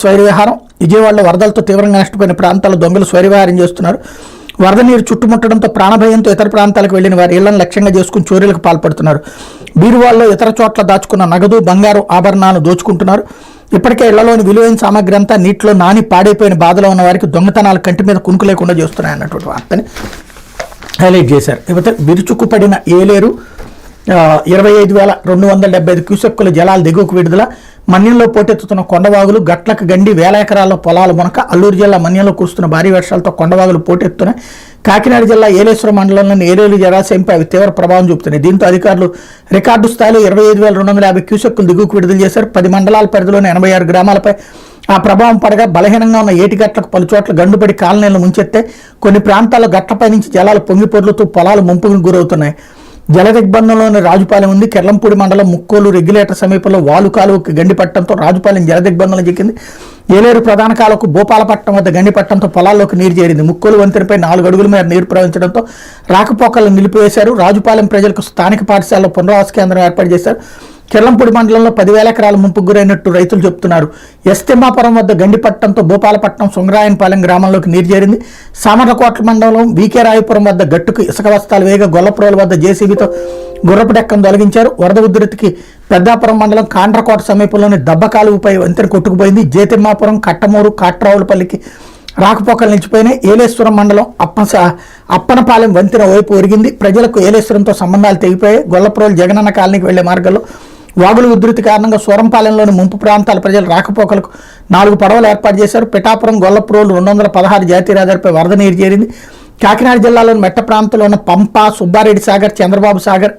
స్వైరవిహారం విజయవాడలో వరదలతో తీవ్రంగా నష్టపోయిన ప్రాంతాల్లో దొంగలు స్వైరవిహారం చేస్తున్నారు. వరద నీరు చుట్టుముట్టడంతో ప్రాణభయంతో ఇతర ప్రాంతాలకు వెళ్లిన వారి ఇళ్లను లక్ష్యంగా చేసుకుని చోరీలకు పాల్పడుతున్నారు. బీరువాల్లో ఇతర చోట్ల దాచుకున్న నగదు, బంగారు ఆభరణాలను దోచుకుంటున్నారు. ఇప్పటికే ఇళ్లలోని విలువైన సామగ్రి అంతా నీటిలో నాని పాడైపోయిన బాధలో ఉన్న వారికి దొంగతనాలు కంటి మీద కునుకు లేకుండా చేస్తున్నాయి అన్నటువంటి వార్తని హైలైట్ చేశారు. ఇకపోతే విరుచుకుపడిన ఏలేరు 25,275 క్యూసెక్కుల జలాలు దిగువకు విడుదల. మన్యంలో పోటెత్తుతున్న కొండవాగులు, గట్లకు గండి, వేల ఎకరాల్లో పొలాల మునక. అల్లూరు జిల్లా మన్యంలో కురుస్తున్న భారీ వర్షాలతో కొండవాగులు పోటెత్తున్నాయి. కాకినాడ జిల్లా ఏలేశ్వరం మండలంలోని ఏలేరు జలాశయంపై అవి తీవ్ర ప్రభావం చూపుతున్నాయి. దీంతో అధికారులు రికార్డు స్థాయిలో 25,250 క్యూసెక్కులు దిగువకు విడుదల చేశారు. 10 మండలాల పరిధిలోని 86 గ్రామాలపై ఆ ప్రభావం పడగా బలహీనంగా ఉన్న ఏటిగట్లకు పలుచోట్ల గండుపడి కాలనీలను ముంచెత్తే. కొన్ని ప్రాంతాల్లో గట్లపై నుంచి జలాలు పొంగి పొర్లుతూ పొలాలు ముంపుకు గురవుతున్నాయి. జల దిగ్బంధంలోని రాజుపాలెం ఉంది. కెర్లంపూడి మండలం ముక్కోలు రెగ్యులేటర్ సమీపంలో వాలు కాలువకు గండిపట్టడంతో రాజుపాలెం జల దిగ్బంధంలో చిక్కింది. ఏలేరు ప్రధాన కాలువకు భూపాలపట్నం వద్ద గండిపట్టడంతో పొలాల్లోకి నీరు చేరింది. ముక్కోలు వంతెనపై 4 అడుగుల మేర నీరు ప్రవహించడంతో రాకపోకలను నిలిపివేశారు. రాజుపాలెం ప్రజలకు స్థానిక పాఠశాలలో పునరావాస కేంద్రం ఏర్పాటు చేశారు. కెర్లంపూడి మండలంలో 10,000 ఎకరాల ముంపుకు గురైనట్టు రైతులు చెబుతున్నారు. తిమ్మాపురం వద్ద గండిపట్టడంతో భూపాలపట్నం, సుంగరాయనపాలెం గ్రామంలోకి నీరు చేరింది. సామర్లకోట్ల మండలం వీకే రాయపురం వద్ద గట్టుకు ఇసుక బస్తాలు వేగ గొల్లప్రోల వద్ద జేసీబీతో గుర్రపు డెక్కను తొలగించారు. వరద ఉధృతికి పెద్దాపురం మండలం కాండ్రకోట సమీపంలోని దబ్బకాలువపై వంతెన కొట్టుకుపోయింది. తిమ్మాపురం, కట్టమూరు, కాట్రావులపల్లికి రాకపోకలు నిలిచిపోయినాయి. ఏలేశ్వరం మండలం అప్పనపాలెం వంతెన వైపు ఒరిగింది. ప్రజలకు ఏలేశ్వరంతో సంబంధాలు తెగిపోయాయి. గొల్లప్రోలు జగనన్న కాలనీకి వెళ్లే మార్గంలో వాగుల ఉధృతి కారణంగా సూరంపాలెంలోని ముంపు ప్రాంతాల ప్రజలు రాకపోకలకు 4 పడవలు ఏర్పాటు చేశారు. పిఠాపురం, గొల్లప్రోలు 216 జాతీయ రహదారిపై వరద నీరు చేరింది. కాకినాడ జిల్లాలోని మెట్ట ప్రాంతంలో ఉన్న పంప, సుబ్బారెడ్డి సాగర్, చంద్రబాబు సాగర్,